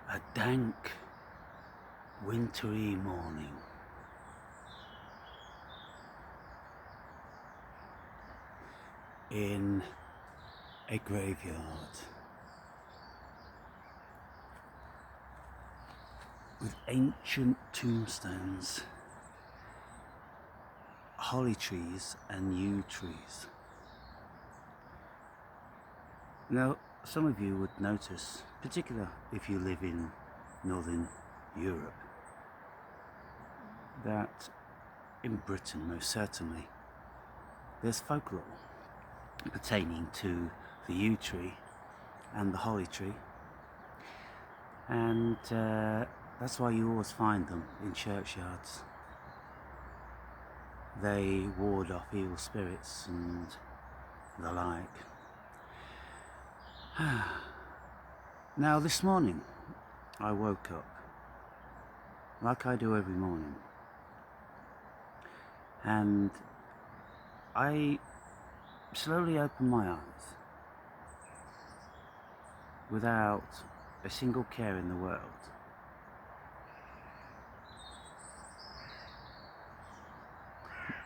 A dank, wintry morning in a graveyard with ancient tombstones, holly trees and yew trees. Now, some of you would notice, particularly if you live in Northern Europe, that in Britain, most certainly, there's folklore pertaining to the yew tree and the holly tree, and that's why you always find them in churchyards. They ward off evil spirits and the like. Now, this morning I woke up like I do every morning, and I slowly opened my eyes without a single care in the world.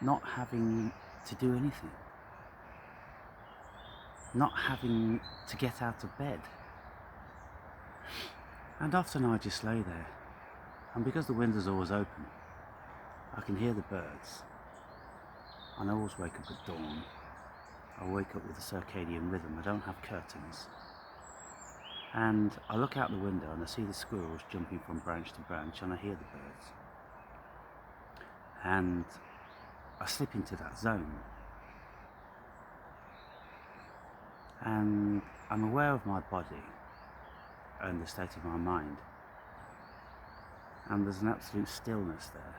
Not having to do anything. Not having to get out of bed. And often I just lay there, and because the window's always open, I can hear the birds. And I always wake up at dawn. I wake up with a circadian rhythm. I don't have curtains. And I look out the window and I see the squirrels jumping from branch to branch, and I hear the birds. And I slip into that zone. And I'm aware of my body and the state of my mind. And there's an absolute stillness there.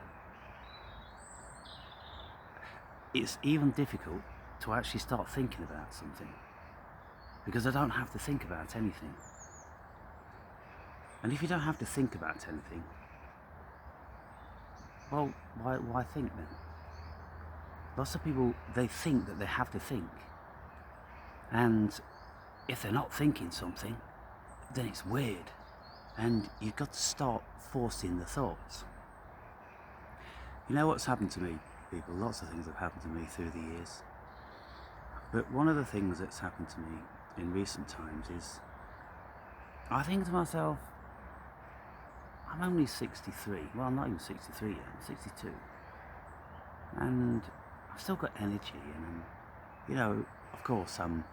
It's even difficult to actually start thinking about something, because I don't have to think about anything. And if you don't have to think about anything, well, why think then? Lots of people, they think that they have to think. And if they're not thinking something, then it's weird. And you've got to start forcing the thoughts. You know what's happened to me, people? Lots of things have happened to me through the years. But one of the things that's happened to me in recent times is, I think to myself, I'm only 63. Well, I'm not even 63 yet, I'm 62. And I've still got energy, and you know, of course, I'm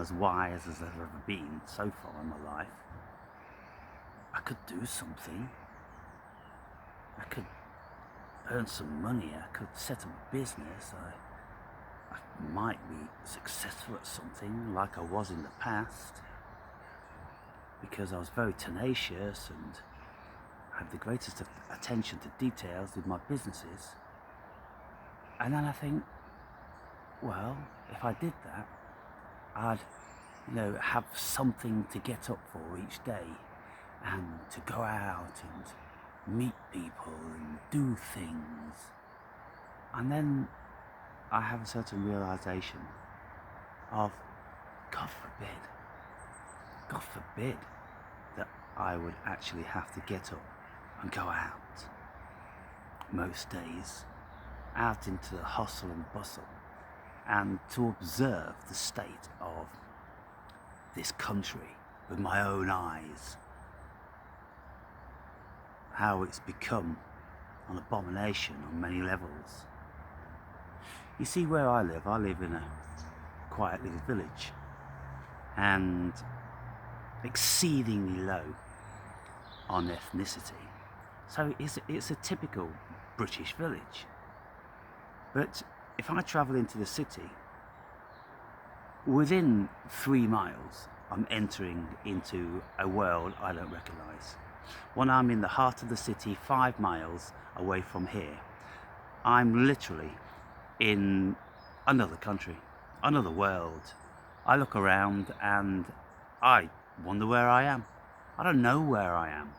as wise as I've ever been so far in my life. I could do something. I could earn some money. I could set up a business. I might be successful at something like I was in the past, because I was very tenacious and had the greatest of attention to details with my businesses. And then I think, well, if I did that, I'd, have something to get up for each day, and to go out and meet people and do things. And then I have a certain realization of, God forbid that I would actually have to get up and go out most days, out into the hustle and bustle, and to observe the state of this country with my own eyes. How it's become an abomination on many levels. You see, where I live in a quiet little village, and exceedingly low on ethnicity. So it's a typical British village. But if I travel into the city, within 3 miles, I'm entering into a world I don't recognise. When I'm in the heart of the city, 5 miles away from here, I'm literally in another country, another world. I look around and I wonder where I am. I don't know where I am.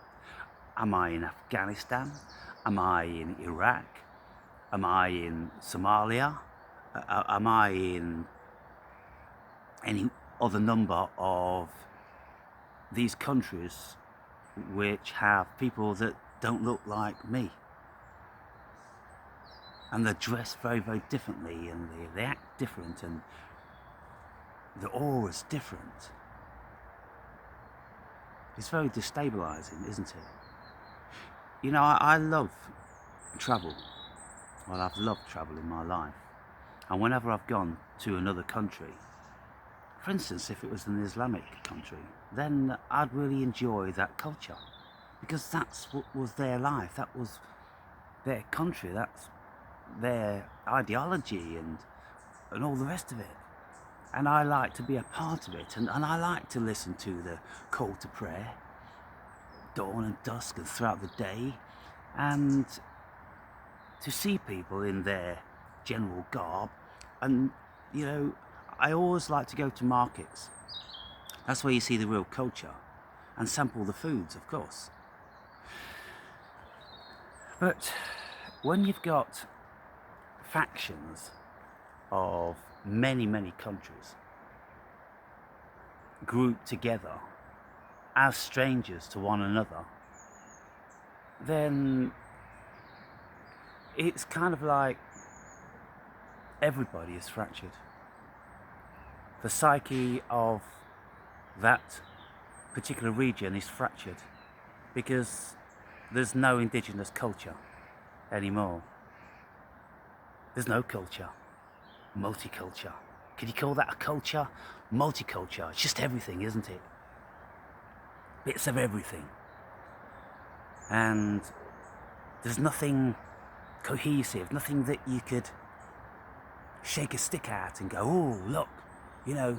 Am I in Afghanistan? Am I in Iraq? Am I in Somalia? Am I in any other number of these countries which have people that don't look like me. And they're dressed very, very differently, and they act different, and the aura's different. It's very destabilising, isn't it? You know, I love travel. Well, I've loved travel in my life. And whenever I've gone to another country, for instance, if it was an Islamic country, then I'd really enjoy that culture, because that's what was their life, that was their country, that's their ideology and all the rest of it. And I like to be a part of it, and I like to listen to the call to prayer, dawn and dusk and throughout the day, and to see people in their general garb. And you know, I always like to go to markets. That's where you see the real culture, and sample the foods, of course. But when you've got factions of many, many countries grouped together as strangers to one another, then it's kind of like everybody is fractured. The psyche of that particular region is fractured because there's no indigenous culture anymore. There's no culture. Multiculture. Can you call that a culture? Multiculture. It's just everything, isn't it? Bits of everything. And there's nothing cohesive, nothing that you could shake a stick at and go, oh, look, you know,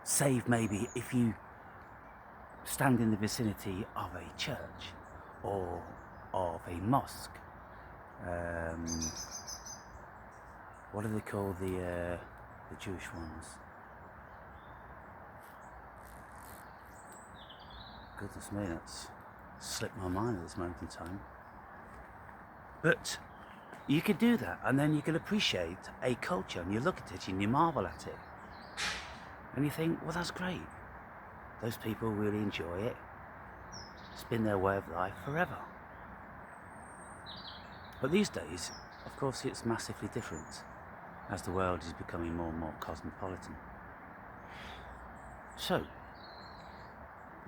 save maybe if you stand in the vicinity of a church or of a mosque. What do they call the Jewish ones? Goodness me, that's slipped my mind at this moment in time. But you could do that, and then you can appreciate a culture, and you look at it and you marvel at it. And you think, well, that's great. Those people really enjoy it. It's been their way of life forever. But these days, of course, it's massively different as the world is becoming more and more cosmopolitan. So,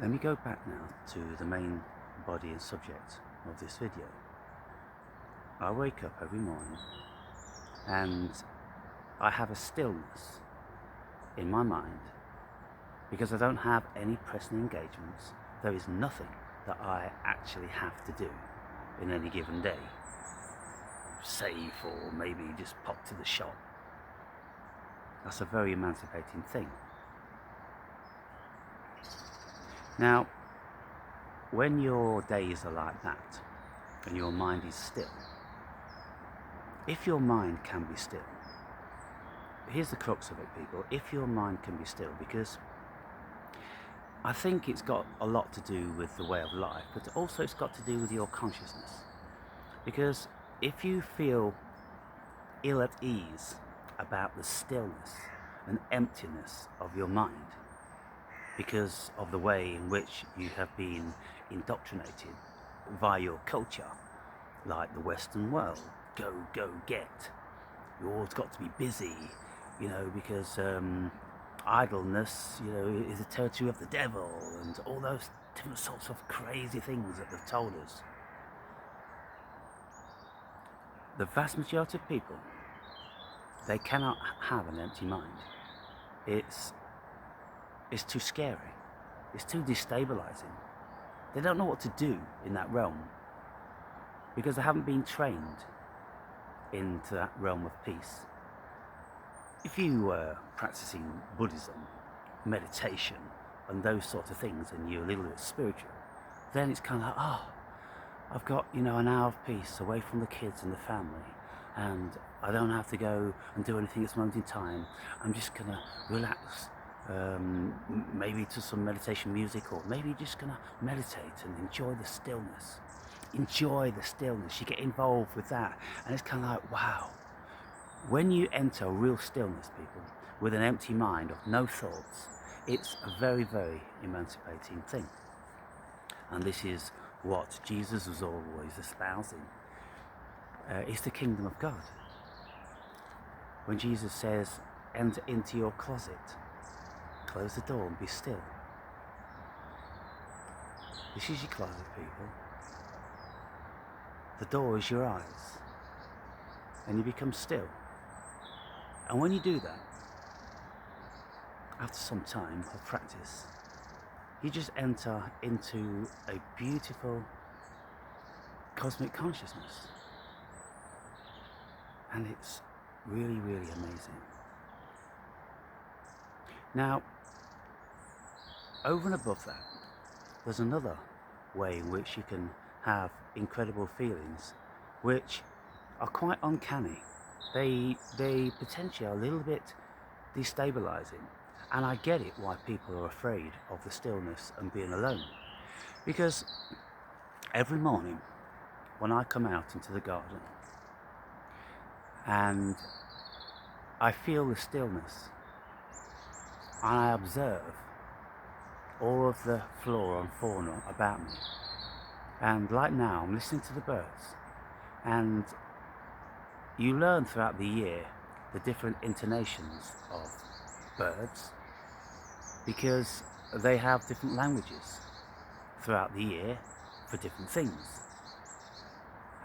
let me go back now to the main body and subject of this video. I wake up every morning and I have a stillness in my mind because I don't have any pressing engagements. There is nothing that I actually have to do in any given day. Save or maybe just pop to the shop. That's a very emancipating thing. Now, when your days are like that and your mind is still, if your mind can be still, here's the crux of it, people, if your mind can be still, because I think it's got a lot to do with the way of life, but also it's got to do with your consciousness. Because if you feel ill at ease about the stillness and emptiness of your mind, because of the way in which you have been indoctrinated via your culture, like the Western world, go, get. You always got to be busy, you know, because idleness, you know, is the territory of the devil, and all those different sorts of crazy things that they've told us. The vast majority of people, they cannot have an empty mind. It's too scary. It's too destabilizing. They don't know what to do in that realm because they haven't been trained into that realm of peace. If you were practicing Buddhism, meditation, and those sorts of things, and you're a little bit spiritual, then it's kind of like, I've got, you know, an hour of peace away from the kids and the family, and I don't have to go and do anything at this moment in time. I'm just gonna relax, maybe to some meditation music, or maybe just gonna meditate and enjoy the stillness. Enjoy the stillness. You get involved with that, and it's kind of like, wow. When you enter real stillness, people, with an empty mind of no thoughts, it's a very, very emancipating thing. and this is what Jesus was always espousing, is the kingdom of God. When Jesus says, enter into your closet, close the door and be still. This is your closet, people. The door is your eyes, and you become still. And when you do that, after some time of practice, you just enter into a beautiful cosmic consciousness. And it's really, really amazing. Now, over and above that, there's another way in which you can have incredible feelings, which are quite uncanny. They potentially are a little bit destabilizing, and I get it why people are afraid of the stillness and being alone, because every morning when I come out into the garden and I feel the stillness and I observe all of the flora and fauna about me, and like now I'm listening to the birds, and you learn throughout the year the different intonations of birds, because they have different languages throughout the year for different things.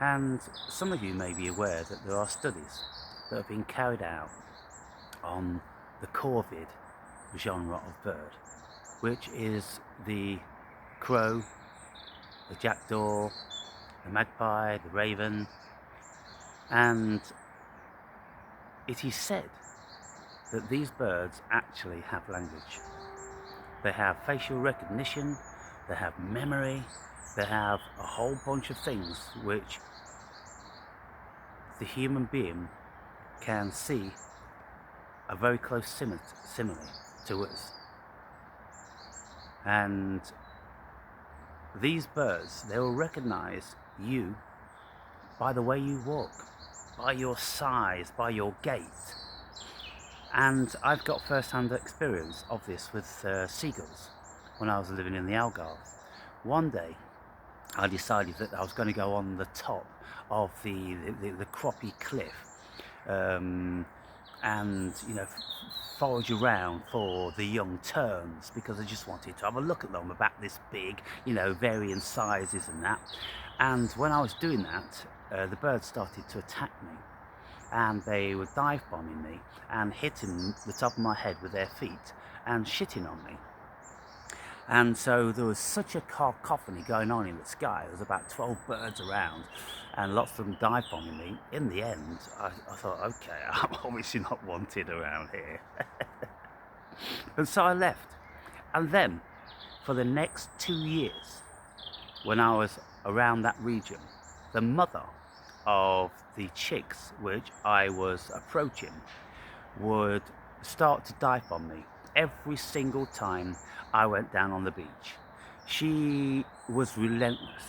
And some of you may be aware that there are studies that have been carried out on the corvid genre of bird, which is the crow, the jackdaw, the magpie, the raven, and it is said that these birds actually have language. They have facial recognition, they have memory, they have a whole bunch of things which the human being can see a very close simile to us. And these birds, they will recognize you by the way you walk, by your size, by your gait. And I've got first-hand experience of this with seagulls when I was living in the Algarve. One day I decided that I was going to go on the top of the croppy cliff and forage around for the young terns, because I just wanted to have a look at them, about this big, varying sizes and that. And when I was doing that, the birds started to attack me, and they were dive bombing me and hitting the top of my head with their feet and shitting on me. And so there was such a cacophony going on in the sky. There was about 12 birds around and lots of them dive bombing me. In the end, I thought, okay, I'm obviously not wanted around here. And so I left. And then for the next 2 years, when I was around that region, the mother of the chicks which I was approaching would start to dive bomb me every single time I went down on the beach. She was relentless.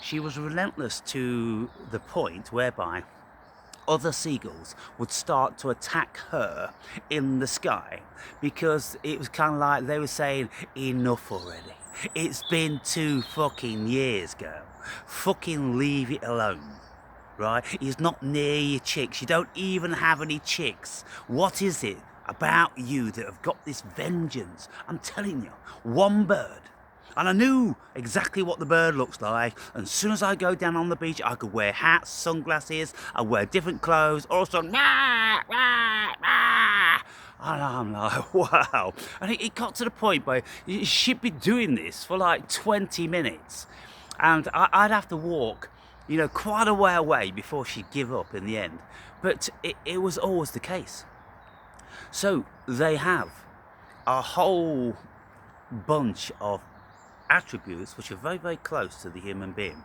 She was relentless to the point whereby other seagulls would start to attack her in the sky, because it was kind of like they were saying, enough already. It's been 2 fucking years, girl. Fucking leave it alone. Right? He's not near your chicks. You don't even have any chicks. What is it about you that have got this vengeance? I'm telling you, one bird. And I knew exactly what the bird looks like. And as soon as I go down on the beach, I could wear hats, sunglasses, I wear different clothes, all of a sudden, rah, rah, rah. And I'm like, wow. And it got to the point where she'd be doing this for like 20 minutes. And I'd have to walk, quite a way away before she'd give up in the end. But it was always the case. So they have a whole bunch of attributes which are very, very close to the human being.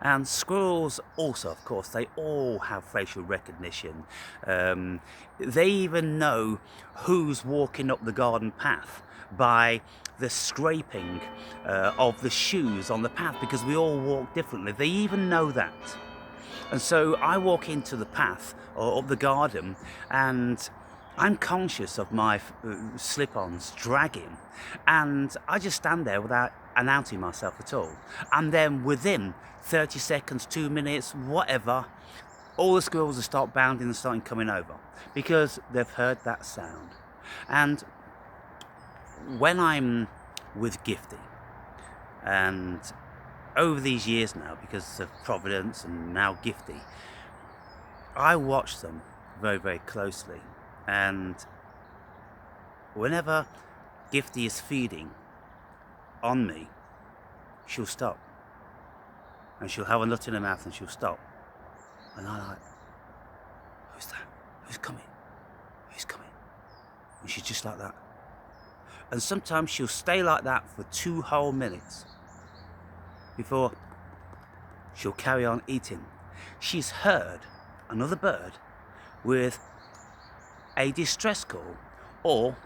And squirrels also, of course, they all have facial recognition. They even know who's walking up the garden path by the scraping of the shoes on the path, because we all walk differently. They even know that. And so I walk into the path or up the garden, and I'm conscious of my slip-ons dragging, and I just stand there without announcing myself at all. And then within 30 seconds, 2 minutes, whatever, all the squirrels will start bounding and starting coming over because they've heard that sound. And when I'm with Gifty, and over these years now, because of Providence and now Gifty, I watch them very, very closely. And whenever Gifty is feeding on me, she'll stop. And she'll have a nut in her mouth and she'll stop. And I'm like, who's that? Who's coming? Who's coming? And she's just like that. And sometimes she'll stay like that for 2 whole minutes before she'll carry on eating. She's heard another bird with a distress call or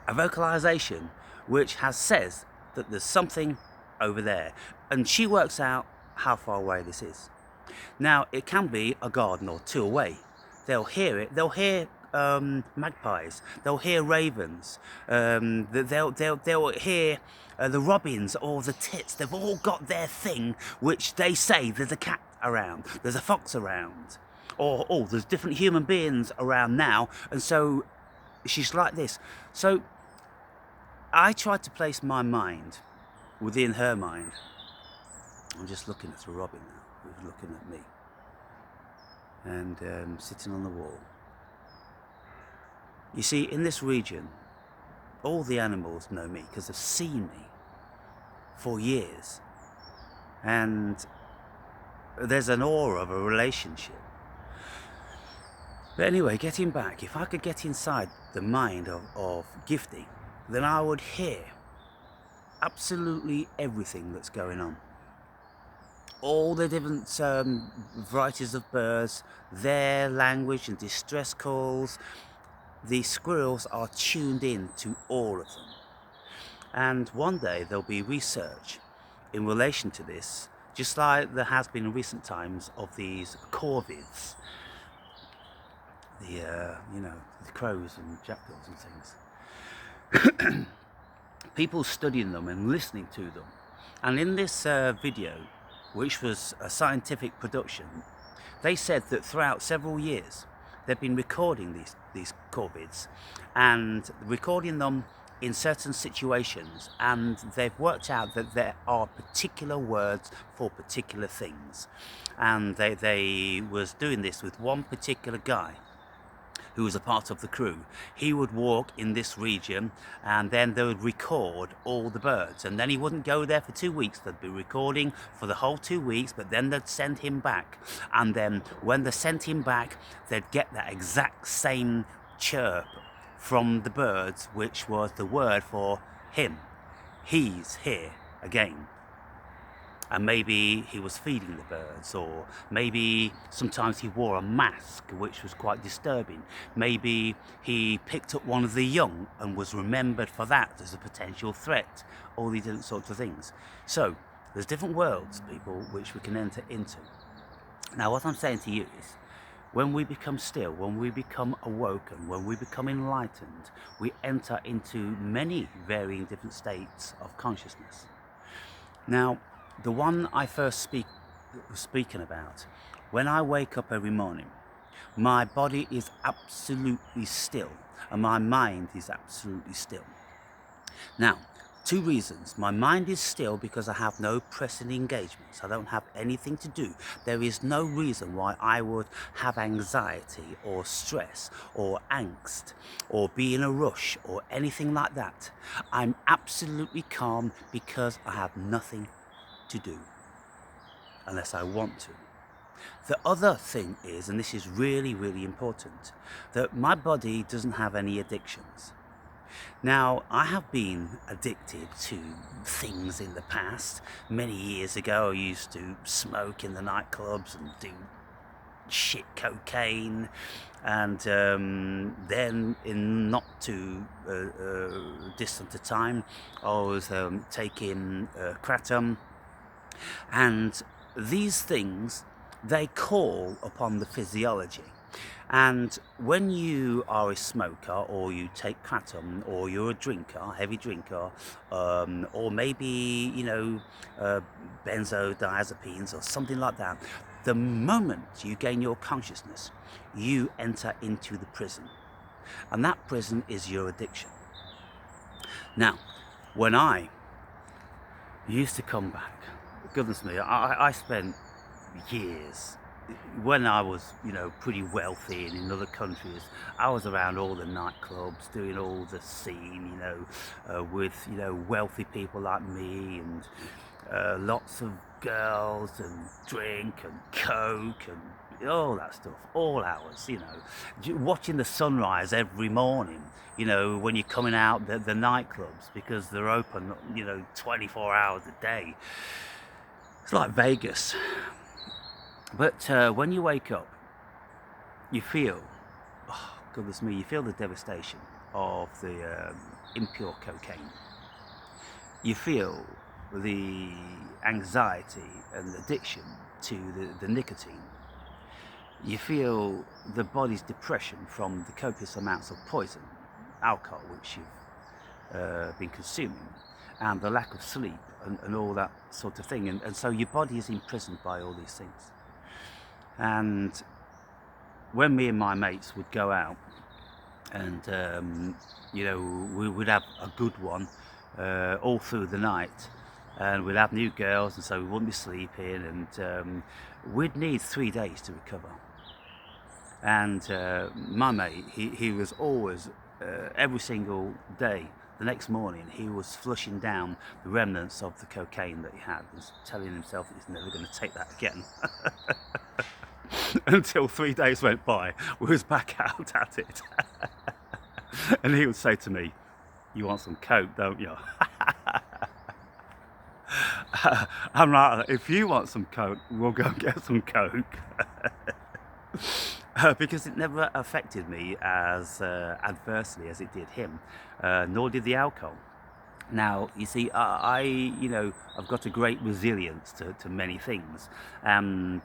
a vocalization which says that there's something over there, and she works out how far away this is. Now, it can be a garden or 2 away. They'll hear it. They'll hear magpies. They'll hear ravens. They'll hear the robins or the tits. They've all got their thing, which they say there's a cat around, there's a fox around, or there's different human beings around now. And so she's like this. So I try to place my mind within her mind. I'm just looking at the robin now, who's looking at me, and sitting on the wall. You see, in this region, all the animals know me because they've seen me for years, and there's an aura of a relationship. But anyway, getting back, if I could get inside the mind of Gifty, then I would hear absolutely everything that's going on. All the different varieties of birds, their language and distress calls. The squirrels are tuned in to all of them. And one day there'll be research in relation to this, just like there has been in recent times of these corvids, the crows and jackdaws and things. People studying them and listening to them. And in this video, which was a scientific production, they said that throughout several years they've been recording these corvids and recording them in certain situations, and they've worked out that there are particular words for particular things. And they was doing this with one particular guy who was a part of the crew. He would walk in this region, and then they would record all the birds, and then he wouldn't go there for 2 weeks. They'd be recording for the whole 2 weeks, but then they'd send him back, and then when they sent him back, they'd get that exact same chirp from the birds, which was the word for him. He's here again. And maybe he was feeding the birds, or maybe sometimes he wore a mask, which was quite disturbing. Maybe he picked up one of the young and was remembered for that as a potential threat. All these different sorts of things. So there's different worlds, people, which we can enter into. Now, what I'm saying to you is, when we become still, when we become awoken, when we become enlightened, we enter into many varying different states of consciousness. Now, the one I first speaking about, when I wake up every morning, my body is absolutely still and my mind is absolutely still. Now, 2 reasons. My mind is still because I have no pressing engagements. I don't have anything to do. There is no reason why I would have anxiety or stress or angst or be in a rush or anything like that. I'm absolutely calm because I have nothing to do unless I want to. The other thing is, and this is really, really important, that my body doesn't have any addictions. Now, I have been addicted to things in the past. Many years ago, I used to smoke in the nightclubs and do shit cocaine, and then in not too distant a time, I was taking kratom. And these things, they call upon the physiology. And when you are a smoker, or you take kratom, or you're a drinker, heavy drinker, or maybe, uh, benzodiazepines or something like that, the moment you gain your consciousness, you enter into the prison. And that prison is your addiction. Now, when I used to come back, goodness me, I spent years, when I was, pretty wealthy and in other countries, I was around all the nightclubs, doing all the scene, with, wealthy people like me, and lots of girls and drink and coke and all that stuff, all hours, watching the sunrise every morning, when you're coming out the nightclubs, because they're open, 24 hours a day. It's like Vegas. But when you wake up, you feel, oh goodness me, you feel the devastation of the impure cocaine. You feel the anxiety and addiction to the nicotine. You feel the body's depression from the copious amounts of poison, alcohol, which you've been consuming, and the lack of sleep and all that sort of thing. And so your body is imprisoned by all these things. And when me and my mates would go out, and we would have a good one all through the night, and we'd have new girls, and so we wouldn't be sleeping, and we'd need 3 days to recover. And my mate, he was always, every single day, the next morning, he was flushing down the remnants of the cocaine that he had, and telling himself that he's never going to take that again. Until 3 days went by, we was back out at it. And he would say to me, "You want some coke, don't you?" I'm like, if you want some coke, we'll go and get some coke. Because it never affected me as adversely as it did him, nor did the alcohol. Now, you see, I've got a great resilience to many things, and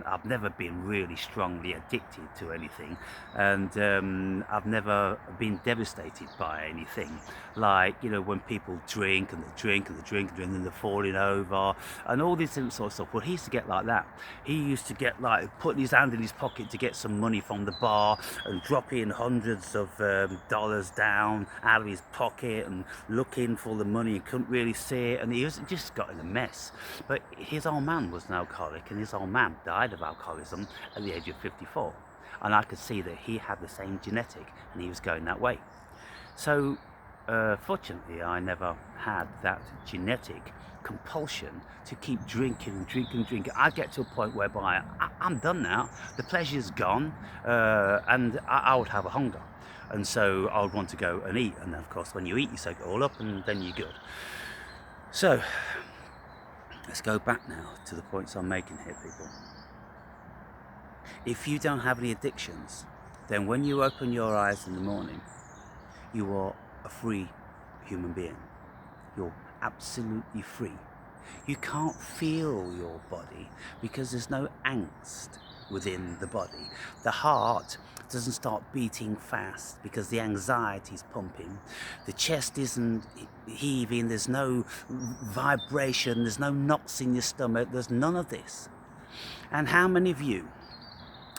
I've never been really strongly addicted to anything, and I've never been devastated by anything, like, when people drink and they drink and they drink and then they're falling over and all this sort of stuff. Well, he used to get like that. He used to get like putting his hand in his pocket to get some money from the bar and dropping hundreds of dollars down out of his pocket and looking for the money and couldn't really see it, and he was just got in a mess. But his old man was an alcoholic, and his old man died of alcoholism at the age of 54, and I could see that he had the same genetic and he was going that way. So fortunately, I never had that genetic compulsion to keep drinking and drinking and drinking. I get to a point whereby I'm done now, the pleasure's gone, and I would have a hunger. And so I would want to go and eat. And of course, when you eat, you soak it all up and then you're good. So let's go back now to the points I'm making here, people. If you don't have any addictions, then when you open your eyes in the morning, you are a free human being. You're absolutely free. You can't feel your body because there's no angst within the body. The heart doesn't start beating fast because the anxiety is pumping. The chest isn't heaving, there's no vibration, there's no knots in your stomach, there's none of this. And how many of you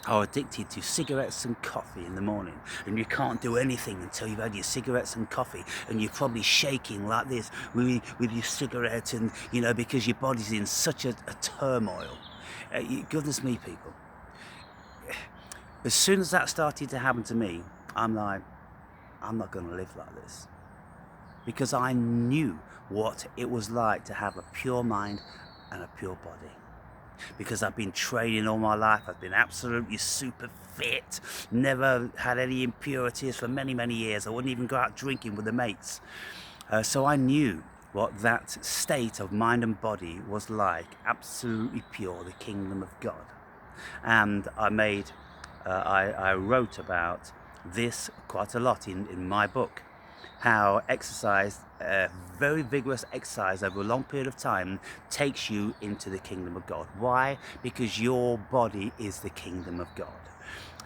are addicted to cigarettes and coffee in the morning, and you can't do anything until you've had your cigarettes and coffee, and you're probably shaking like this with your cigarette, and because your body's in such a turmoil. Goodness me, people. As soon as that started to happen to me, I'm like, I'm not going to live like this. Because I knew what it was like to have a pure mind and a pure body. Because I've been training all my life, I've been absolutely super fit, never had any impurities for many, many years. I wouldn't even go out drinking with the mates. So I knew what that state of mind and body was like, absolutely pure, the kingdom of God. And I wrote about this quite a lot in my book, how exercise, very vigorous exercise over a long period of time, takes you into the kingdom of God. Why? Because your body is the kingdom of God.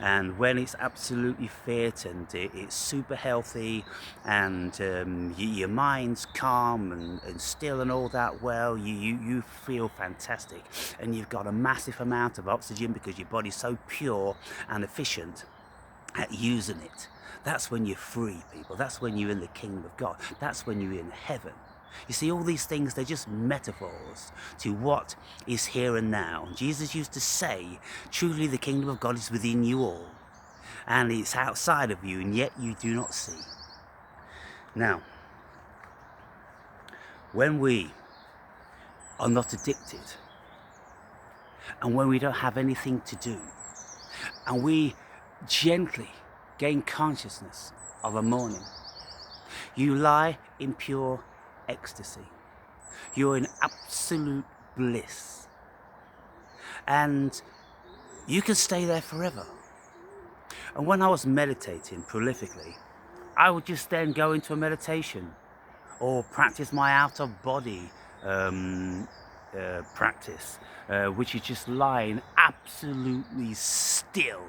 And when it's absolutely fit and it's super healthy, and your mind's calm and still and all that, well, you feel fantastic, and you've got a massive amount of oxygen because your body's so pure and efficient at using it. That's when you're free, people. That's when you're in the kingdom of God. That's when you're in heaven. You see, all these things, they're just metaphors to what is here and now. Jesus used to say, truly the kingdom of God is within you all, and it's outside of you, and yet you do not see. Now, when we are not addicted, and when we don't have anything to do, and we gently gain consciousness of a morning, you lie in pure ecstasy. You're in absolute bliss. And you can stay there forever. And when I was meditating prolifically, I would just then go into a meditation or practice my out of body practice, which is just lying absolutely still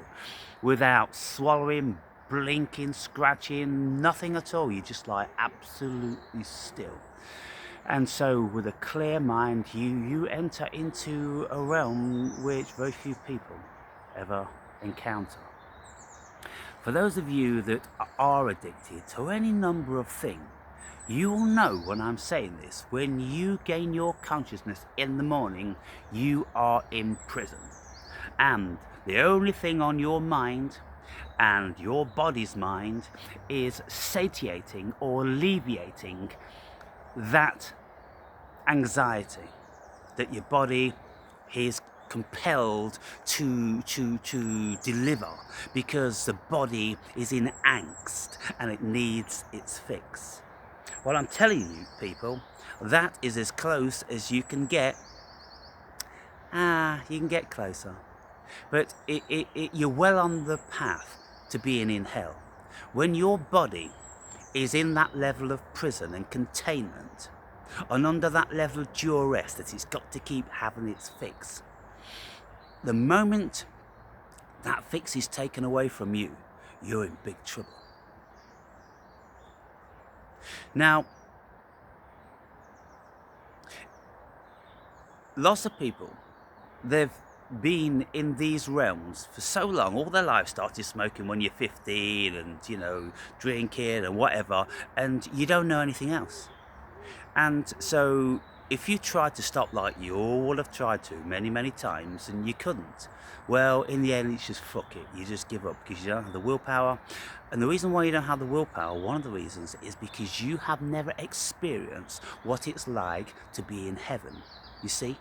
without swallowing, blinking, scratching, nothing at all. You just lie absolutely still. And so with a clear mind, you enter into a realm which very few people ever encounter. For those of you that are addicted to any number of things, you will know when I'm saying this. When you gain your consciousness in the morning, you are in prison. And the only thing on your mind and your body's mind is satiating or alleviating that anxiety that your body is compelled to deliver, because the body is in angst and it needs its fix. Well, I'm telling you, people, that is as close as you can get. You can get closer. But you're well on the path to being in hell. When your body is in that level of prison and containment, and under that level of duress that it's got to keep having its fix, the moment that fix is taken away from you, you're in big trouble. Now, lots of people, they've been in these realms for so long, all their life. Started smoking when you're 15 and, drinking and whatever, and you don't know anything else. And so if you tried to stop, like you all have tried to many times and you couldn't, well, in the end it's just fuck it, you just give up because you don't have the willpower. And the reason why you don't have the willpower, one of the reasons, is because you have never experienced what it's like to be in heaven, you see.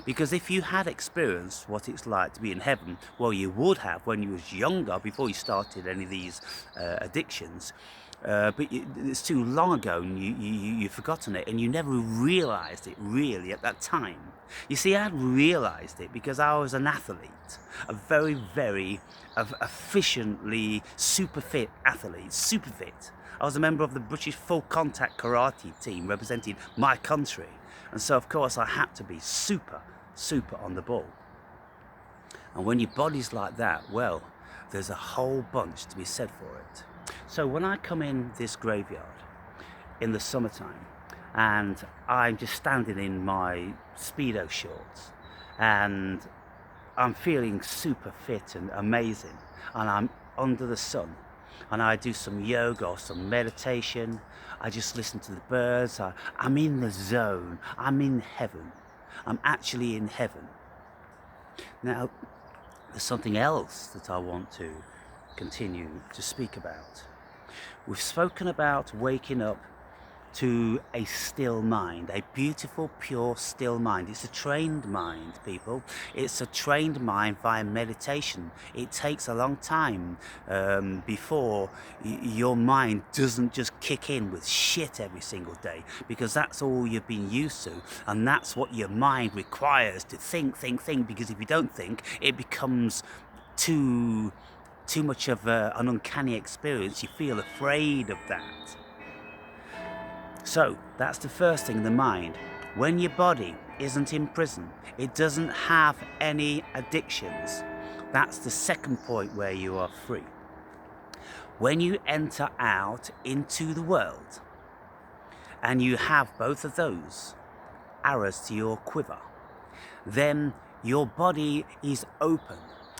Because if you had experienced what it's like to be in heaven, well, you would have when you was younger, before you started any of these addictions. But it's too long ago, and you've forgotten it, and you never realised it really at that time. You see, I realised it because I was an athlete, a very efficiently super fit athlete, super fit. I was a member of the British full contact karate team representing my country. And so, of course, I had to be super on the ball. And when your body's like that, well, there's a whole bunch to be said for it. So when I come in this graveyard in the summertime, and I'm just standing in my Speedo shorts, and I'm feeling super fit and amazing, and I'm under the sun, and I do some yoga or some meditation, I just listen to the birds, I'm in the zone, I'm in heaven, I'm actually in heaven. Now, there's something else that I want to continue to speak about. We've spoken about waking up to a still mind, a beautiful, pure, still mind. It's a trained mind, people. It's a trained mind via meditation. It takes a long time before your mind doesn't just kick in with shit every single day, because that's all you've been used to, and that's what your mind requires, to think, because if you don't think, it becomes too much of an uncanny experience. You feel afraid of that. So that's the first thing, the mind. When your body isn't in prison, it doesn't have any addictions, That's the second point where you are free. When you enter out into the world and you have both of those arrows to your quiver, then your body is open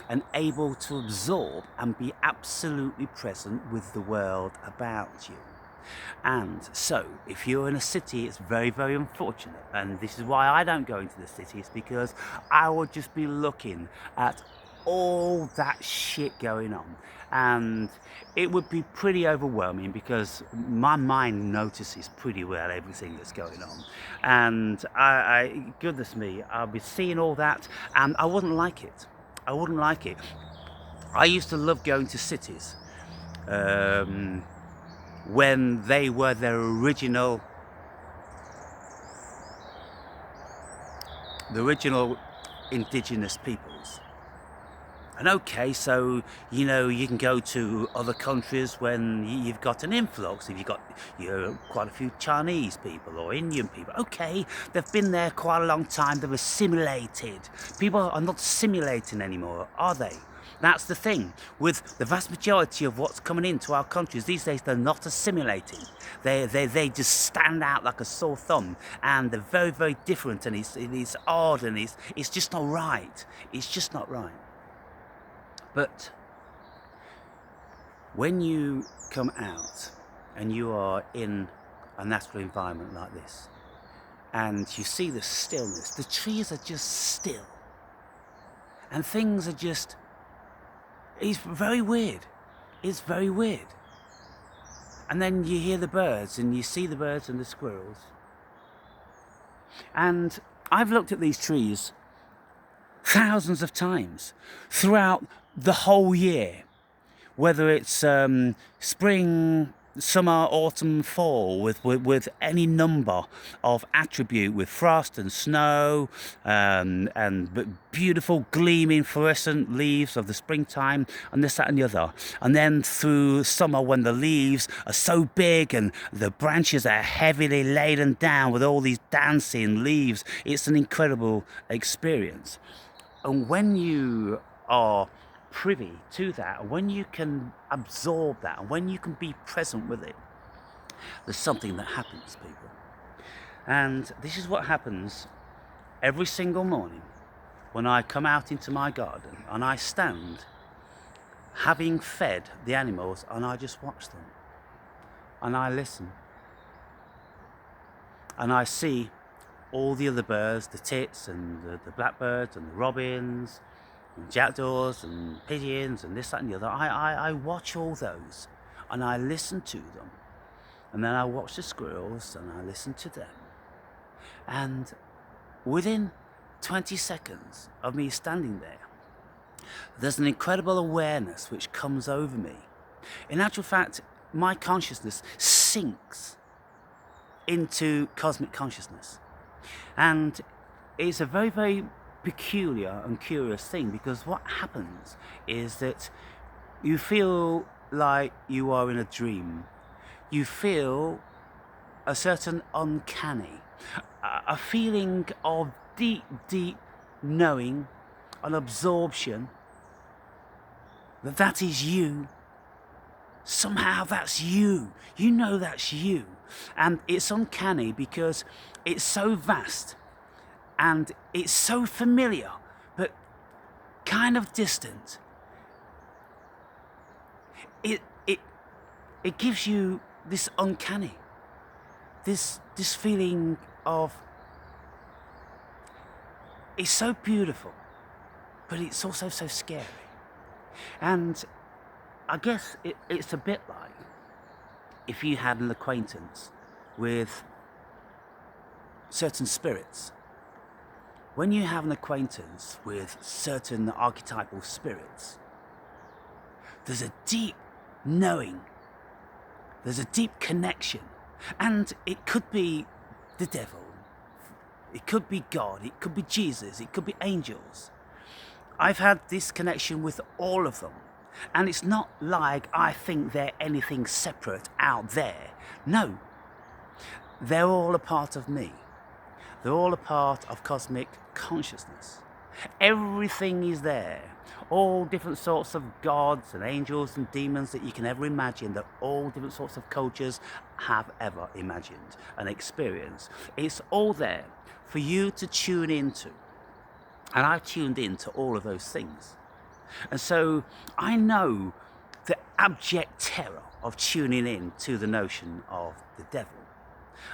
and able to absorb and be absolutely present with the world about you. And so, if you're in a city, it's very, very unfortunate. And this is why I don't go into the cities, because I would just be looking at all that shit going on. And it would be pretty overwhelming, because my mind notices pretty well everything that's going on. And goodness me, I'll be seeing all that, and I wouldn't like it. I wouldn't like it. I used to love going to cities. When they were the original indigenous peoples. And okay, so you can go to other countries when you've got an influx. If you've got quite a few Chinese people or Indian people, okay, they've been there quite a long time. They've assimilated. People are not assimilating anymore, are they? That's the thing with the vast majority of what's coming into our countries these days. They're not assimilating. They just stand out like a sore thumb, and they're very, very different, and it's odd, and it's just not right. It's just not right. But when you come out and you are in a natural environment like this, and you see the stillness, the trees are just still, and things are just, it's very weird. It's very weird. And then you hear the birds, and you see the birds and the squirrels. And I've looked at these trees thousands of times throughout the whole year, whether it's spring, summer, autumn, fall, with any number of attribute, with frost and snow, and beautiful gleaming fluorescent leaves of the springtime, and this, that and the other. And then through summer, when the leaves are so big and the branches are heavily laden down with all these dancing leaves, it's an incredible experience. And when you are privy to that, when you can absorb that, and when you can be present with it, there's something that happens, people. And this is what happens every single morning when I come out into my garden and I stand, having fed the animals, and I just watch them and I listen and I see all the other birds, the tits and the blackbirds and the robins and jackdaws and pigeons and this, that and the other. I watch all those and I listen to them, and then I watch the squirrels and I listen to them. And within 20 seconds of me standing there, there's an incredible awareness which comes over me. In actual fact, my consciousness sinks into cosmic consciousness. And it's a very, very peculiar and curious thing, because what happens is that you feel like you are in a dream. You feel a certain uncanny, a feeling of deep, deep knowing, an absorption that is you. Somehow that's you. You know that's you. And it's uncanny because it's so vast and it's so familiar, but kind of distant. It gives you this uncanny, this feeling of, it's so beautiful, but it's also so scary. And I guess it's a bit like if you had an acquaintance with certain spirits. When you have an acquaintance with certain archetypal spirits, there's a deep knowing, there's a deep connection, and it could be the devil, it could be God, it could be Jesus, it could be angels. I've had this connection with all of them. And it's not like I think they're anything separate out there. No, they're all a part of me. They're all a part of cosmic consciousness. Everything is there. All different sorts of gods and angels and demons that you can ever imagine, that all different sorts of cultures have ever imagined and experienced. It's all there for you to tune into. And I've tuned into all of those things. And so I know the abject terror of tuning in to the notion of the devil.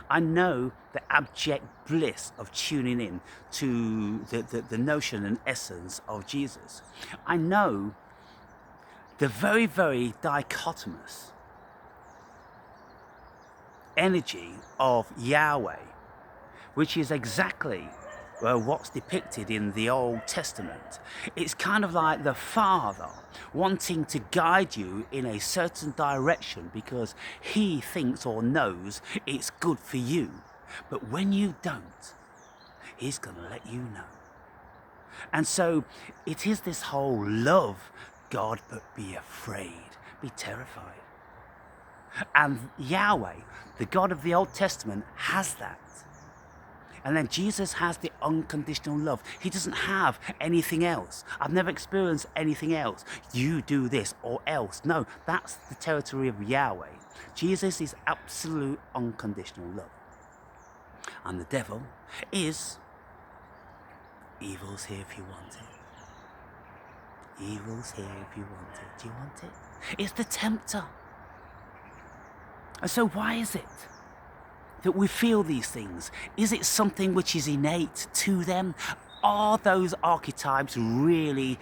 I know the abject bliss of tuning in to the notion and essence of Jesus. I know the very, very dichotomous energy of Yahweh, which is exactly what's depicted in the Old Testament. It's kind of like the Father wanting to guide you in a certain direction because he thinks or knows it's good for you. But when you don't, he's going to let you know. And so it is this whole love God, but be afraid, be terrified. And Yahweh, the God of the Old Testament, has that. And then Jesus has the unconditional love. He doesn't have anything else. I've never experienced anything else. You do this or else. No, that's the territory of Yahweh. Jesus is absolute unconditional love. And the devil is evil's here if you want it. Evil's here if you want it. Do you want it? It's the tempter. And so why is it that we feel these things? Is it something which is innate to them? Are those archetypes really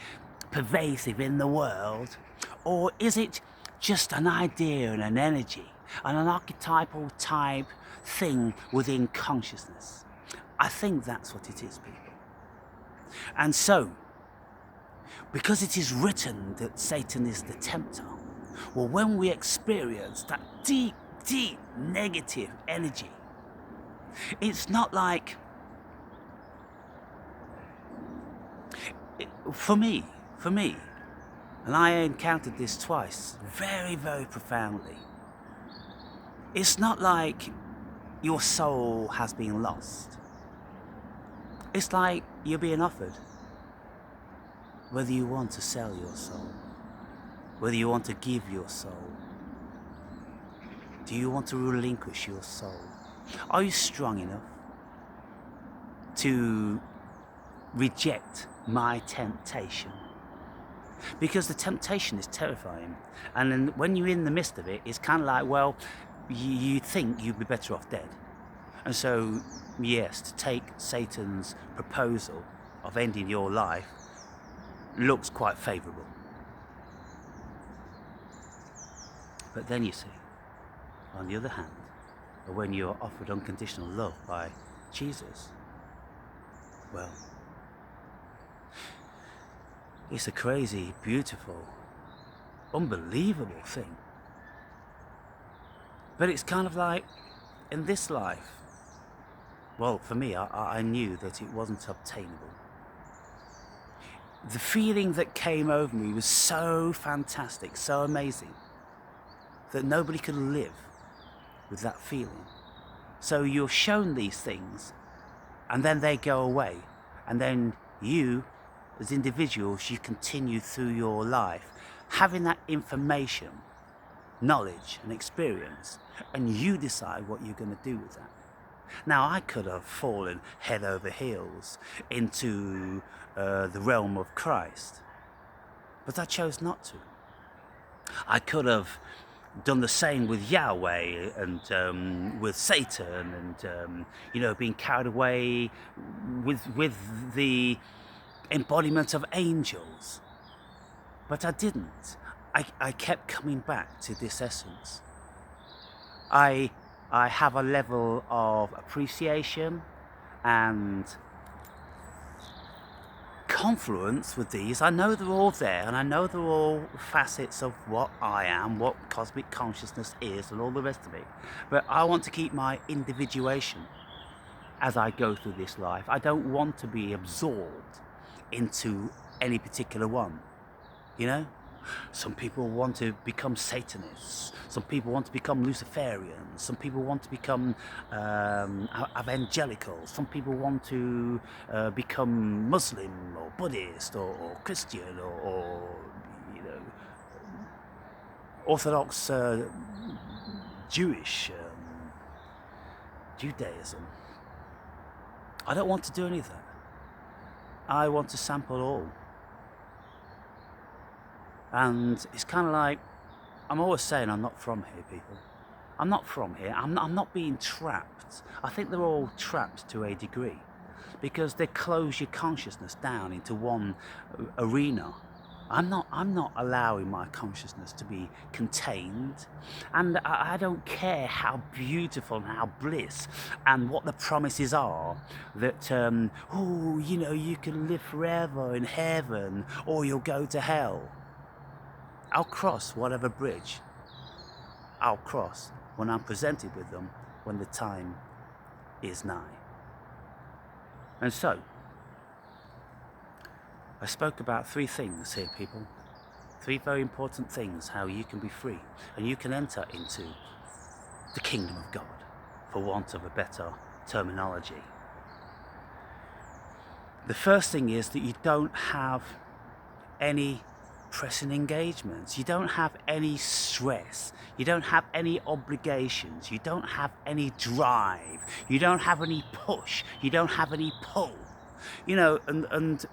pervasive in the world? Or is it just an idea and an energy and an archetypal type thing within consciousness? I think that's what it is, people. And so, because it is written that Satan is the tempter, well, when we experience that deep negative energy, it's not like, for me, and I encountered this twice, very, very profoundly. It's not like your soul has been lost. It's like you're being offered whether you want to sell your soul, whether you want to give your soul. Do you want to relinquish your soul? Are you strong enough to reject my temptation? Because the temptation is terrifying. And then when you're in the midst of it, it's kind of like, well, you think you'd be better off dead. And so, yes, to take Satan's proposal of ending your life looks quite favourable. But then you see, on the other hand, when you're offered unconditional love by Jesus, well, it's a crazy, beautiful, unbelievable thing. But it's kind of like, in this life, well, for me, I knew that it wasn't obtainable. The feeling that came over me was so fantastic, so amazing, that nobody could live with that feeling. So you're shown these things, and then they go away, and then you, as individuals, you continue through your life having that information, knowledge and experience, and you decide what you're going to do with that. Now, I could have fallen head over heels into the realm of Christ, but I chose not to. I could have done the same with Yahweh and with Satan, and being carried away with the embodiment of angels, but I didn't. I kept coming back to this essence. I have a level of appreciation and confluence with these. I know they're all there, and I know they're all facets of what I am, what cosmic consciousness is, and all the rest of it. But I want to keep my individuation as I go through this life. I don't want to be absorbed into any particular one, Some people want to become Satanists. Some people want to become Luciferians. Some people want to become evangelicals. Some people want to become Muslim or Buddhist or Christian or you know, Orthodox Jewish, Judaism. I don't want to do any of that. I want to sample all. And it's kind of like, I'm always saying I'm not from here, people. I'm not from here. I'm not being trapped. I think they're all trapped to a degree because they close your consciousness down into one arena. I'm not allowing my consciousness to be contained, and I don't care how beautiful and how bliss and what the promises are that you can live forever in heaven or you'll go to hell. I'll cross whatever bridge I'll cross when I'm presented with them when the time is nigh. And so, I spoke about 3 things here, people. 3 very important things, how you can be free and you can enter into the kingdom of God, for want of a better terminology. The first thing is that you don't have any pressing engagements. You don't have any stress. You don't have any obligations. You don't have any drive. You don't have any push. You don't have any pull. And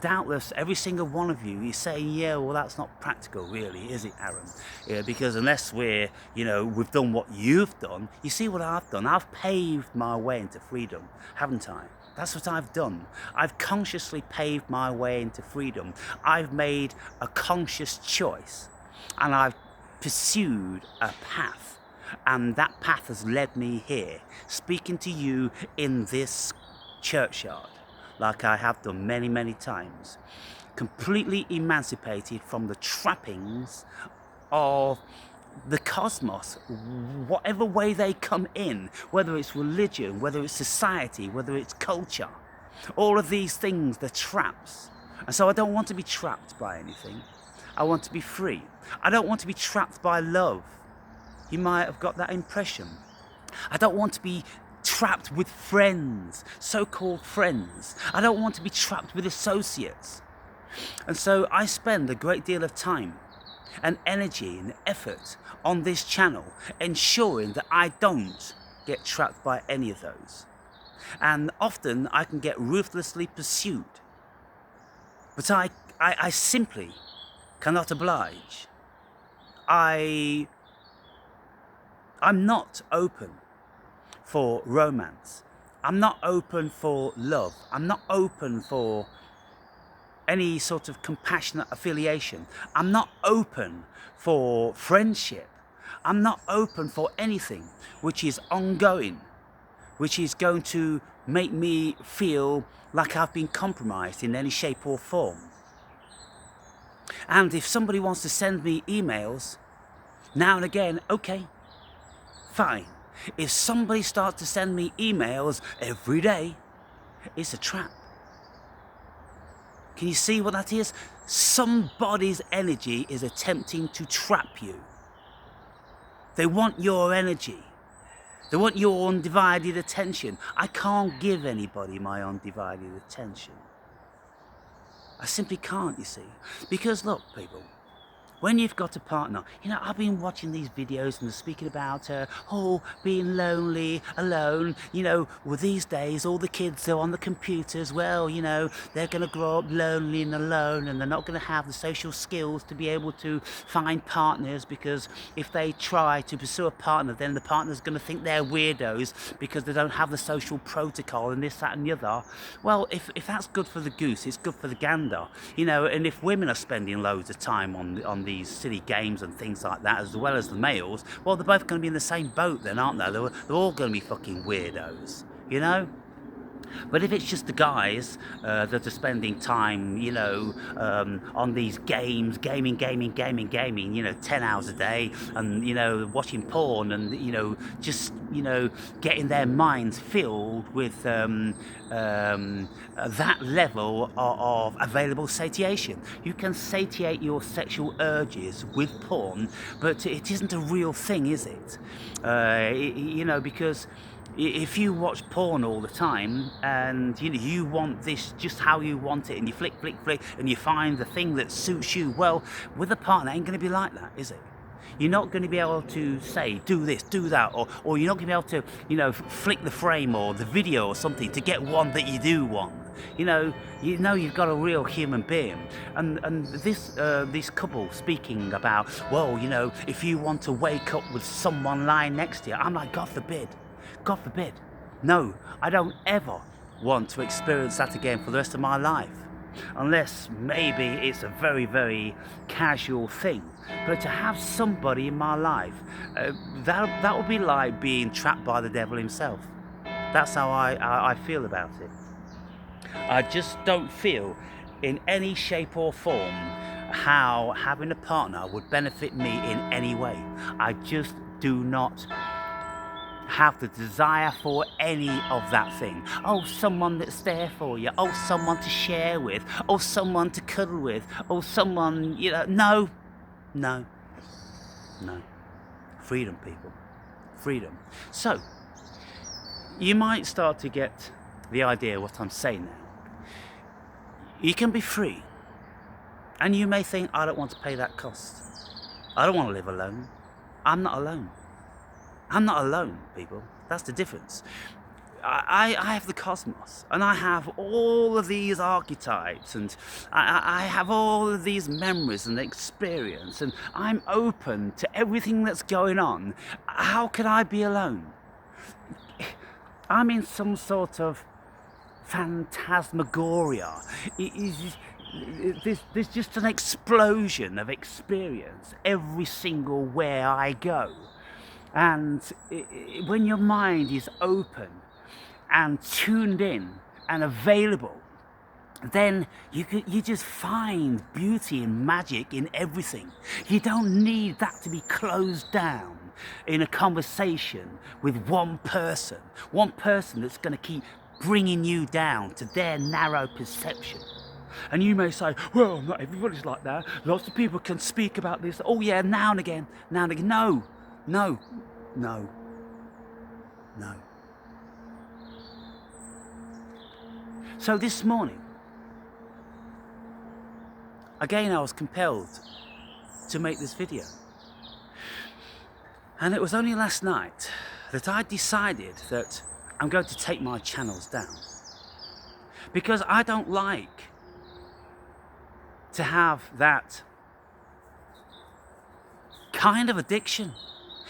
doubtless every single one of you is saying, yeah, well, that's not practical really, is it, Aaron? Yeah, because unless we've done what you've done, you see what I've done. I've paved my way into freedom, haven't I? That's what I've done. I've consciously paved my way into freedom. I've made a conscious choice and I've pursued a path, and that path has led me here, speaking to you in this churchyard, like I have done many, many times, completely emancipated from the trappings of the cosmos, whatever way they come in, whether it's religion, whether it's society, whether it's culture. All of these things, they're traps. And so I don't want to be trapped by anything. I want to be free. I don't want to be trapped by love. You might have got that impression. I don't want to be trapped with friends, so-called friends. I don't want to be trapped with associates. And so I spend a great deal of time and energy and effort on this channel ensuring that I don't get trapped by any of those. And often I can get ruthlessly pursued, but I simply cannot oblige. I'm not open for romance. I'm not open for love. I'm not open for any sort of compassionate affiliation. I'm not open for friendship. I'm not open for anything which is ongoing, which is going to make me feel like I've been compromised in any shape or form. And if somebody wants to send me emails now and again, okay, fine. If somebody starts to send me emails every day, it's a trap. Can you see what that is? Somebody's energy is attempting to trap you. They want your energy. They want your undivided attention. I can't give anybody my undivided attention. I simply can't, you see. Because look, people, when you've got a partner, I've been watching these videos and they're speaking about, being lonely, alone. Well, these days, all the kids are on the computers. Well, they're going to grow up lonely and alone, and they're not going to have the social skills to be able to find partners, because if they try to pursue a partner, then the partner's going to think they're weirdos because they don't have the social protocol and this, that and the other. Well, if that's good for the goose, it's good for the gander. And if women are spending loads of time on these silly games and things like that, as well as the males, well, they're both going to be in the same boat then, aren't they? They're all going to be fucking weirdos, But if it's just the guys that are spending time, on these games, gaming, 10 hours a day, and, watching porn, and, just, getting their minds filled with that level of available satiation. You can satiate your sexual urges with porn, but it isn't a real thing, is it? Because if you watch porn all the time and you want this just how you want it, and you flick, and you find the thing that suits you, well, with a partner, it ain't going to be like that, is it? You're not going to be able to say, do this, do that, or you're not going to be able to, flick the frame or the video or something to get one that you do want. You've got a real human being. And this couple speaking about, well, if you want to wake up with someone lying next to you, I'm like, God forbid. God forbid. No, I don't ever want to experience that again for the rest of my life. Unless maybe it's a very, very casual thing. But to have somebody in my life, that would be like being trapped by the devil himself. That's how I feel about it. I just don't feel in any shape or form how having a partner would benefit me in any way. I just do not have the desire for any of that thing. Oh, someone that's there for you. Oh, someone to share with. Oh, someone to cuddle with. Oh, someone, no. Freedom, people. Freedom. So, you might start to get the idea of what I'm saying now. You can be free. And you may think, I don't want to pay that cost. I don't want to live alone. I'm not alone. I'm not alone, people. That's the difference. I have the cosmos, and I have all of these archetypes, and I have all of these memories and experience, and I'm open to everything that's going on. How could I be alone? I'm in some sort of phantasmagoria. There's just an explosion of experience every single where I go. And when your mind is open and tuned in and available, then you just find beauty and magic in everything. You don't need that to be closed down in a conversation with one person that's going to keep bringing you down to their narrow perception. And you may say, well, not everybody's like that. Lots of people can speak about this. Oh yeah, now and again. No. So this morning, again, I was compelled to make this video. And it was only last night that I decided that I'm going to take my channels down. Because I don't like to have that kind of addiction.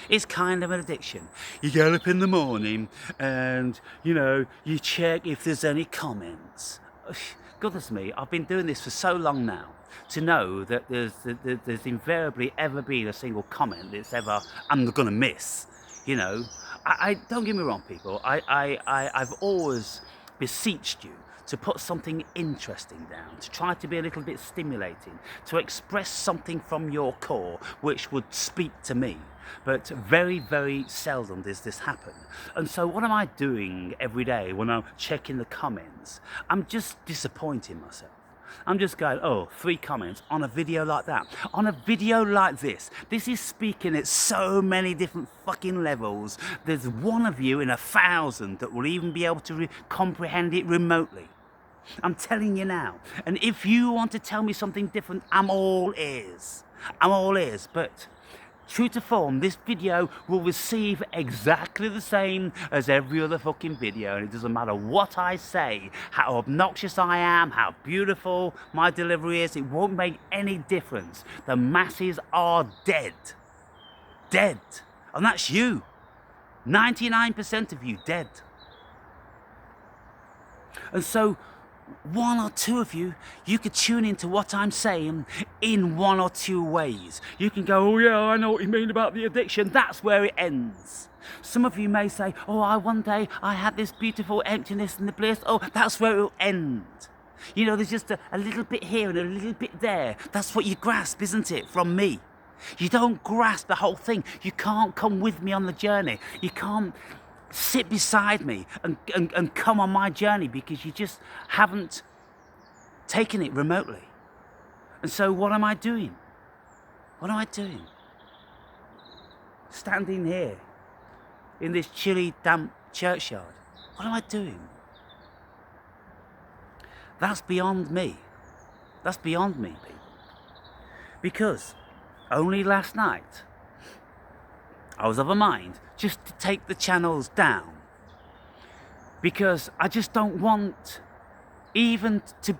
It's kind of an addiction. You get up in the morning and, you check if there's any comments. Goodness me, I've been doing this for so long now to know that there's invariably ever been a single comment that's ever I'm going to miss. I don't get me wrong, people. I've always beseeched you to put something interesting down, to try to be a little bit stimulating, to express something from your core which would speak to me. But very, very seldom does this happen. And so what am I doing every day when I'm checking the comments? I'm just disappointing myself. I'm just going, 3 comments on a video like that. On a video like this. This is speaking at so many different fucking levels. There's one of you in 1,000 that will even be able to comprehend it remotely. I'm telling you now. And if you want to tell me something different, I'm all ears. But true to form, this video will receive exactly the same as every other fucking video, and it doesn't matter what I say, how obnoxious I am, how beautiful my delivery is, it won't make any difference. The masses are dead. And that's you. 99% of you dead. And so one or two of you could tune into what I'm saying in one or two ways. You can go, oh yeah, I know what you mean about the addiction. That's where it ends. Some of you may say, oh, one day I had this beautiful emptiness and the bliss. Oh, that's where it'll end. You know, there's just a little bit here and a little bit there. That's what you grasp, isn't it, from me? You don't grasp the whole thing. You can't come with me on the journey. You can't sit beside me and come on my journey because you just haven't taken it remotely. And so what am I doing? What am I doing? Standing here in this chilly, damp churchyard. What am I doing? That's beyond me. That's beyond me, people. Because only last night I was of a mind just to take the channels down, because I just don't want even to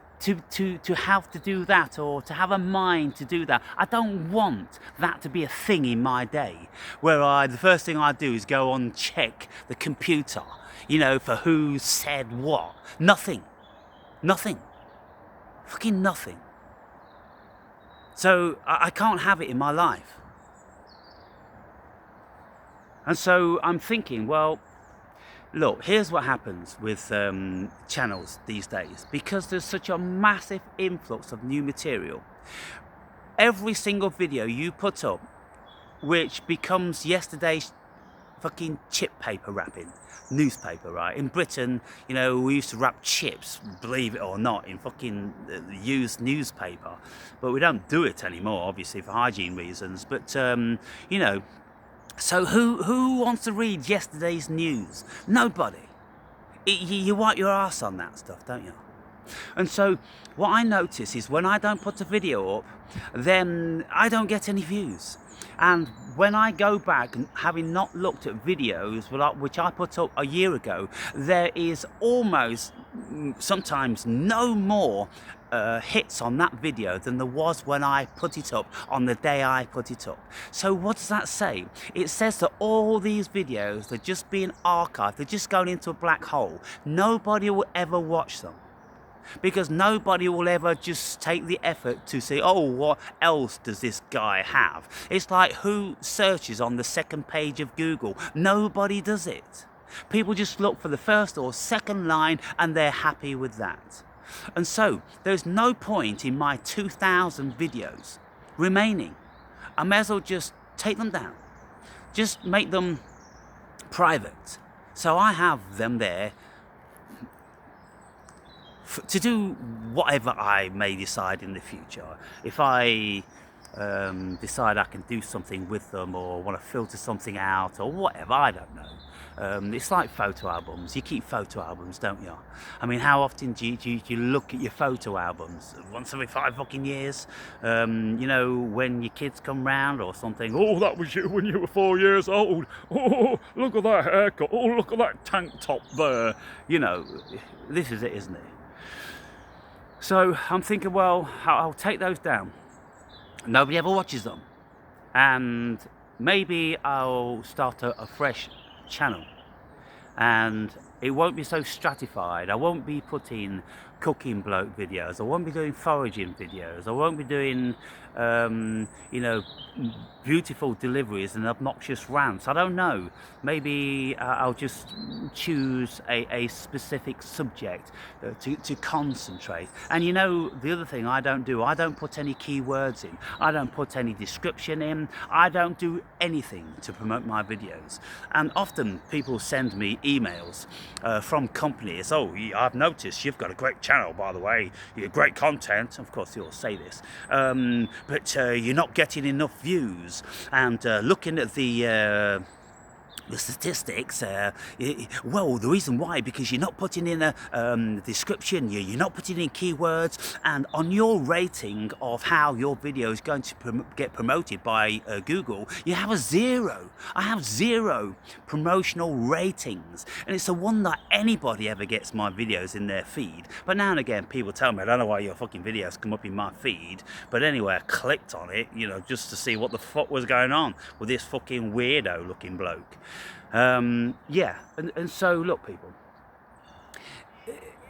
have to do that, or to have a mind to do that. I don't want that to be a thing in my day where the first thing I do is go on and check the computer, you know, for who said what. Nothing. Fucking nothing. So I can't have it in my life. And so I'm thinking, well, look, here's what happens with channels these days. Because there's such a massive influx of new material, every single video you put up, which becomes yesterday's fucking chip paper wrapping, newspaper, right? In Britain, you know, we used to wrap chips, believe it or not, in fucking used newspaper. But we don't do it anymore, obviously, for hygiene reasons. But, you know, so who wants to read yesterday's news? Nobody. You wipe your ass on that stuff, don't you? And so what I notice is when I don't put a video up, then I don't get any views. And when I go back, having not looked at videos which I put up a year ago, there is almost sometimes no more hits on that video than there was when I put it up on the day I put it up. So what does that say? It says that all these videos, they're just being archived, they're just going into a black hole. Nobody will ever watch them. Because nobody will ever just take the effort to say, oh, what else does this guy have? It's like, who searches on the second page of Google? Nobody does it. People just look for the first or second line and they're happy with that. And so there's no point in my 2,000 videos remaining. I may as well just take them down. Just make them private. So I have them there to do whatever I may decide in the future. If I decide I can do something with them, or want to filter something out, or whatever, I don't know. It's like photo albums. You keep photo albums, don't you? I mean, how often do you look at your photo albums? Once every 5 fucking years? You know, when your kids come round or something. Oh, that was you when you were 4 years old. Oh, look at that haircut. Oh, look at that tank top there. You know, this is it, isn't it? So I'm thinking, well, I'll take those down. Nobody ever watches them. And maybe I'll start a fresh channel. And it won't be so stratified. I won't be putting cooking bloke videos. I won't be doing foraging videos. I won't be doing, you know, beautiful deliveries and obnoxious rants. I don't know. Maybe I'll just choose a specific subject to concentrate. And you know, the other thing I don't do, I don't put any keywords in. I don't put any description in. I don't do anything to promote my videos. And often people send me emails from companies. Oh, I've noticed you've got a great channel, by the way. You're great content. Of course, you'll say this. But you're not getting enough views. And looking at the statistics, well, the reason why, because you're not putting in a description, you're not putting in keywords, and on your rating of how your video is going to get promoted by Google, you have a 0. I have 0 promotional ratings, and it's the one that anybody ever gets my videos in their feed. But now and again, people tell me, I don't know why your fucking videos come up in my feed, but anyway, I clicked on it, you know, just to see what the fuck was going on with this fucking weirdo looking bloke. Yeah, and so look, people,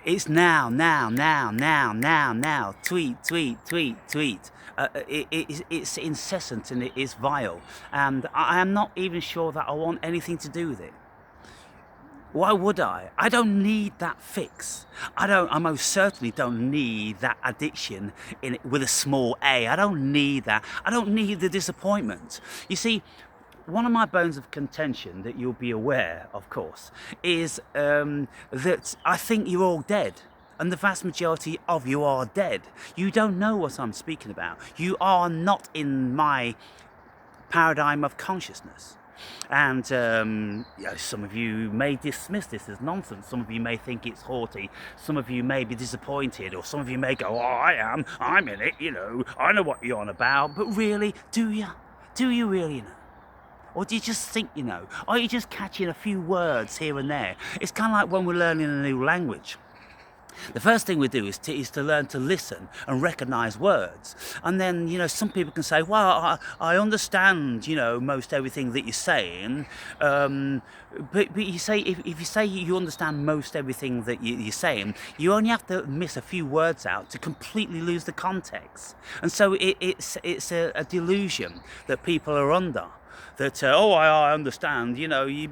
It's now, now, now, now, now, now. Tweet, tweet, tweet, tweet. It's incessant and it is vile. And I am not even sure that I want anything to do with it. Why would I? I don't need that fix. I most certainly don't need that addiction with a small a. I don't need that. I don't need the disappointment. You see, one of my bones of contention that you'll be aware, of course, is that I think you're all dead. And the vast majority of you are dead. You don't know what I'm speaking about. You are not in my paradigm of consciousness. And some of you may dismiss this as nonsense. Some of you may think it's haughty. Some of you may be disappointed, or some of you may go, "Oh, I'm in it, I know what you're on about." But really, do you? Do you really know? Or do you just think you know? Or are you just catching a few words here and there? It's kind of like when we're learning a new language. The first thing we do is to learn to listen and recognize words. And then, some people can say, well, I understand, most everything that you're saying. But you say, if you say you understand most everything that you're saying, you only have to miss a few words out to completely lose the context. And so it's a delusion that people are under. That, I understand,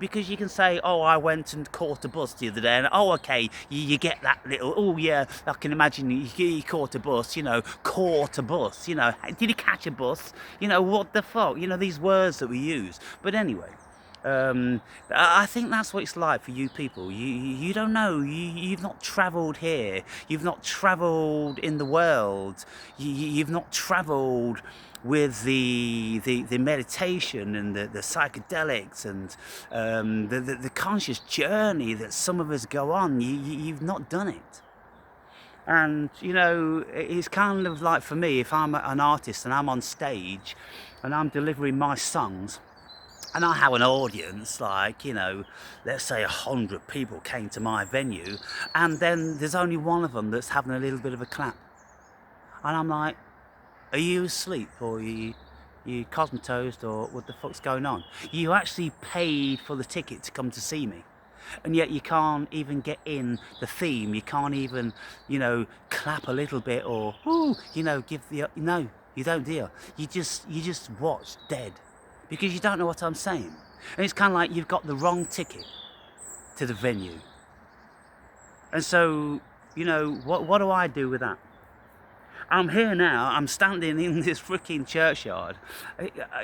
because you can say, I went and caught a bus the other day, and, okay, you get that little, yeah, I can imagine you caught a bus, caught a bus, did you catch a bus? What the fuck? These words that we use. But anyway, I think that's what it's like for you people. You don't know. You've not travelled here. You've not travelled in the world. You've not travelled with the meditation and the psychedelics and the conscious journey that some of us go on. You've not done it. And it's kind of like, for me, if I'm an artist and I'm on stage and I'm delivering my songs and I have an audience, like, let's say 100 people came to my venue, and then there's only one of them that's having a little bit of a clap, and I'm like, are you asleep, or you cosmatosed, or what the fuck's going on? You actually paid for the ticket to come to see me, and yet you can't even get in the theme. You can't even, clap a little bit, or give the no. You don't, deal. You just watch dead, because you don't know what I'm saying. And it's kind of like you've got the wrong ticket to the venue. And so, what do I do with that? I'm here now, I'm standing in this freaking churchyard.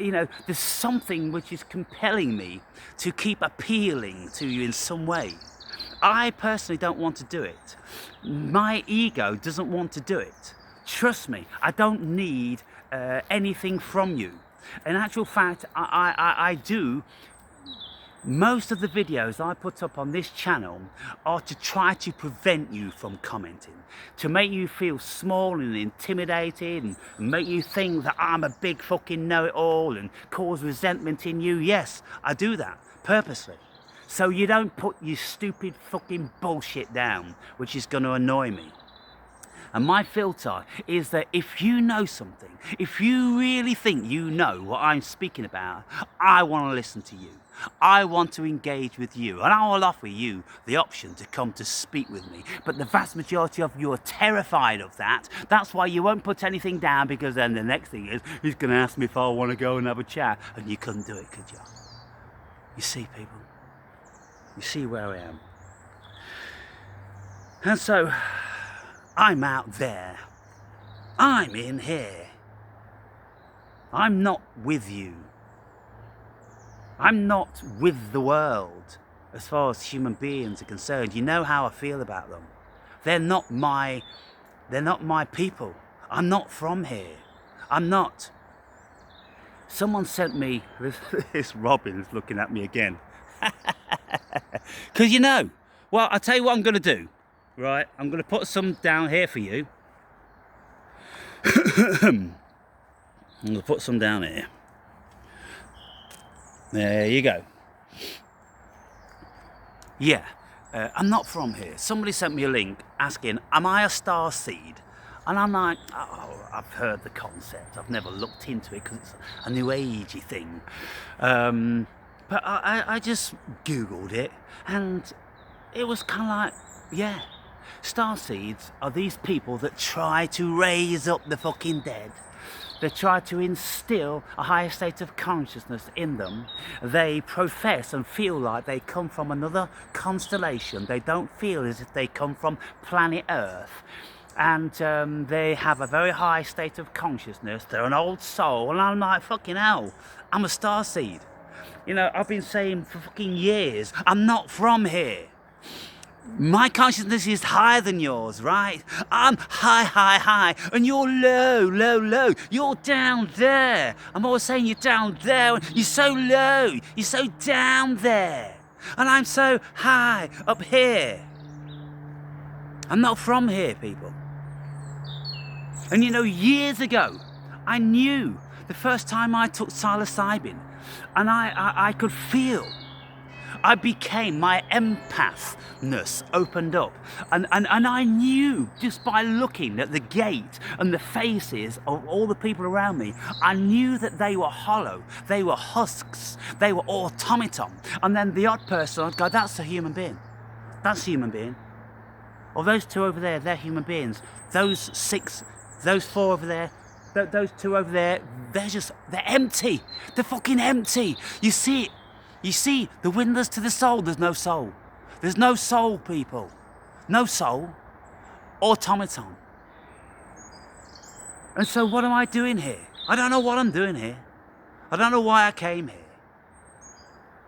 There's something which is compelling me to keep appealing to you in some way. I personally don't want to do it. My ego doesn't want to do it. Trust me, I don't need anything from you. In actual fact, I do. Most of the videos I put up on this channel are to try to prevent you from commenting, to make you feel small and intimidated, and make you think that I'm a big fucking know-it-all and cause resentment in you. Yes, I do that purposely, so you don't put your stupid fucking bullshit down, which is going to annoy me. And my filter is that if you know something, if you really think you know what I'm speaking about, I want to listen to you. I want to engage with you, and I will offer you the option to come to speak with me. But the vast majority of you are terrified of that. That's why you won't put anything down, because then the next thing is, he's going to ask me if I want to go and have a chat. And you couldn't do it, could you? You see, people? You see where I am? And so, I'm out there. I'm in here. I'm not with you. I'm not with the world as far as human beings are concerned. You know how I feel about them. They're not my people. I'm not from here. I'm not. Someone sent me, this Robin's looking at me again. Because well, I'll tell you what I'm going to do. Right, I'm going to put some down here for you. I'm going to put some down here. There you go. Yeah, I'm not from here. Somebody sent me a link asking, am I a star seed? And I'm like, I've heard the concept. I've never looked into it because it's a new agey thing. But I just Googled it, and it was kind of like, yeah, Starseeds are these people that try to raise up the fucking dead. They try to instill a higher state of consciousness in them. They profess and feel like they come from another constellation. They don't feel as if they come from planet Earth. And they have a very high state of consciousness. They're an old soul. And I'm like, fucking hell, I'm a starseed. You know, I've been saying for fucking years, I'm not from here. My consciousness is higher than yours, right? I'm high, and you're low. You're down there. I'm always saying you're down there. You're so low. You're so down there. And I'm so high up here. I'm not from here, people. And you know, years ago, I knew the first time I took psilocybin, and I could feel. I became, my empathness opened up. And I knew just by looking at the gait and the faces of all the people around me, I knew that they were hollow, they were husks, they were automaton. And then the odd person, I'd go, that's a human being. That's a human being. Or those two over there, they're human beings. Those four over there, those two over there, they're empty. They're fucking empty. You see it. You see, the windows to the soul, there's no soul. There's no soul, people. No soul. Automaton. And so what am I doing here? I don't know what I'm doing here. I don't know why I came here.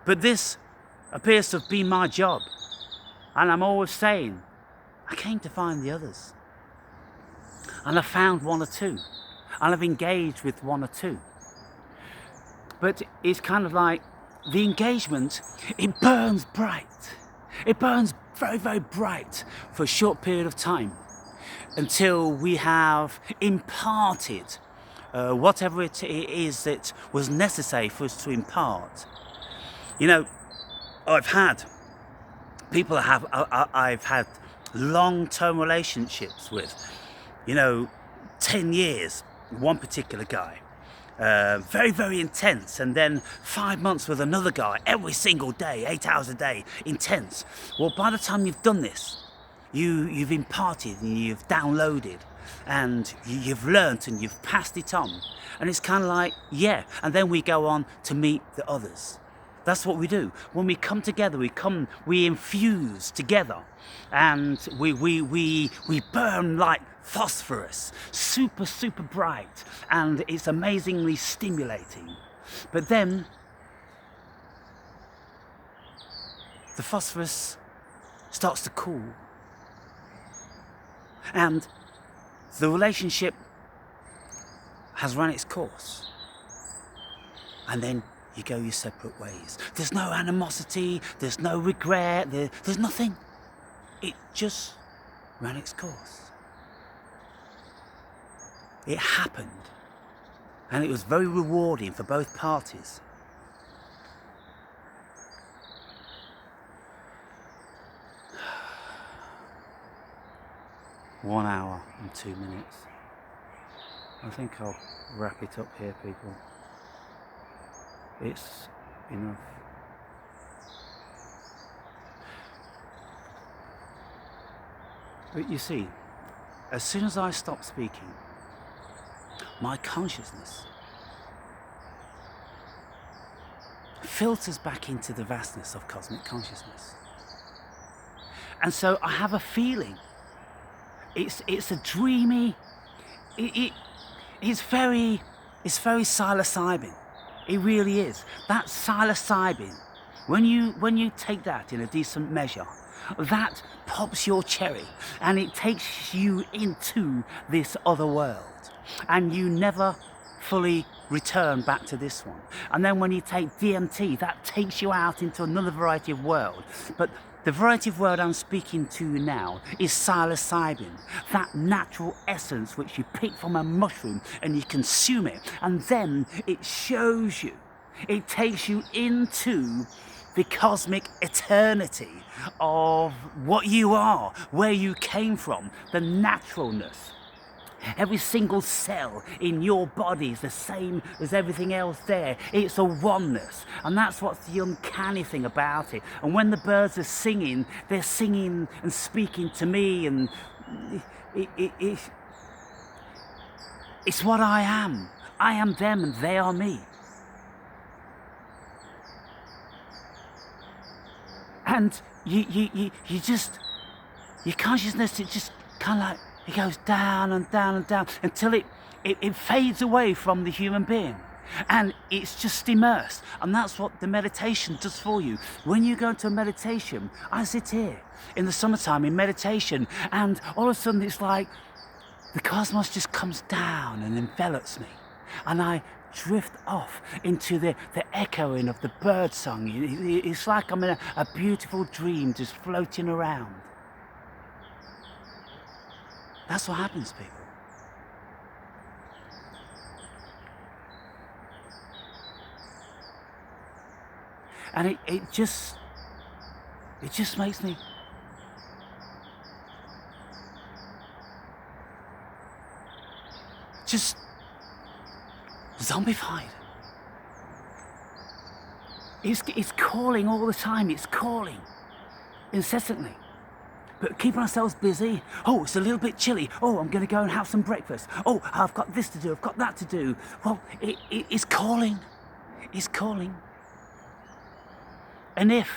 But this appears to have been my job. And I'm always saying, I came to find the others. And I found one or two. And I've engaged with one or two. But it's kind of like, the engagement, it burns bright. It burns very, very bright for a short period of time until we have imparted whatever it is that was necessary for us to impart. You know, I've had long-term relationships with, 10 years, one particular guy. Very, very intense, and then 5 months with another guy, every single day, 8 hours a day, intense. Well, by the time you've done this, you've imparted and you've downloaded and you've learnt and you've passed it on. And it's kind of like, yeah, and then we go on to meet the others. That's what we do. When we come together, we infuse together, and we burn like phosphorus, super, super bright, and it's amazingly stimulating. But then the phosphorus starts to cool, and the relationship has run its course, and then you go your separate ways. There's no animosity, there's no regret, there's nothing. It just ran its course. It happened, and it was very rewarding for both parties. One hour and 2 minutes. I think I'll wrap it up here, people. It's enough. But you see, as soon as I stop speaking, my consciousness filters back into the vastness of cosmic consciousness. And so I have a feeling. It's a dreamy, it's very psilocybin. It really is. That psilocybin, when you take that in a decent measure, that pops your cherry and it takes you into this other world, and you never fully return back to this one. And then when you take DMT, that takes you out into another variety of world. But the variety of world I'm speaking to now is psilocybin, that natural essence which you pick from a mushroom and you consume it, and then it shows you, it takes you into the cosmic eternity of what you are, where you came from, the naturalness. Every single cell in your body is the same as everything else there. It's a oneness. And that's what's the uncanny thing about it. And when the birds are singing, they're singing and speaking to me, and it's what I am. I am them and they are me. And you just, your consciousness, it just kind of like, it goes down and down and down until it fades away from the human being. And it's just immersed. And that's what the meditation does for you. When you go into a meditation, I sit here in the summertime in meditation, and all of a sudden it's like the cosmos just comes down and envelops me. And I drift off into the echoing of the bird song. It's like I'm in a beautiful dream just floating around. That's what happens, people. And it just makes me just zombified. It's calling all the time. It's calling incessantly. But keeping ourselves busy. Oh, it's a little bit chilly. Oh, I'm going to go and have some breakfast. Oh, I've got this to do. I've got that to do. Well, it's calling. It's calling. And if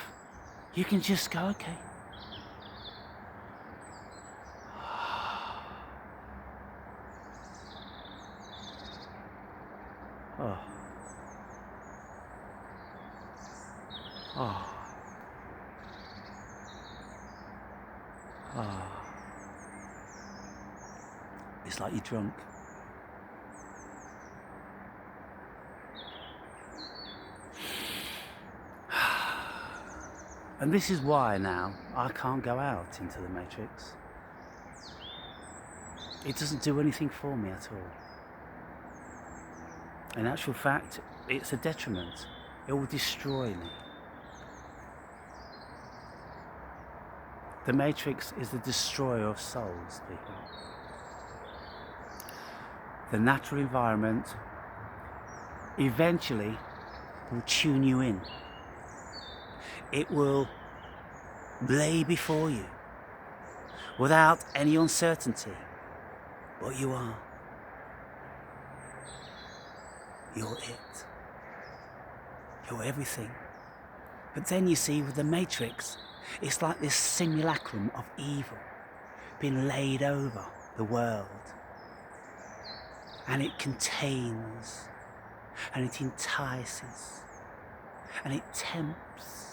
you can just go, okay. Oh. Oh. Oh. It's like you're drunk. And this is why now I can't go out into the matrix. It doesn't do anything for me at all. In actual fact, it's a detriment. It will destroy me. The matrix is the destroyer of souls, people. The natural environment eventually will tune you in. It will lay before you without any uncertainty what you are. You're it. You're everything. But then you see, with the matrix, it's like this simulacrum of evil being laid over the world. And it contains, and it entices, and it tempts.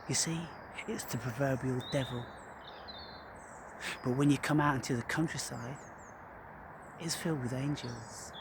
You see, it's the proverbial devil. But when you come out into the countryside, it's filled with angels.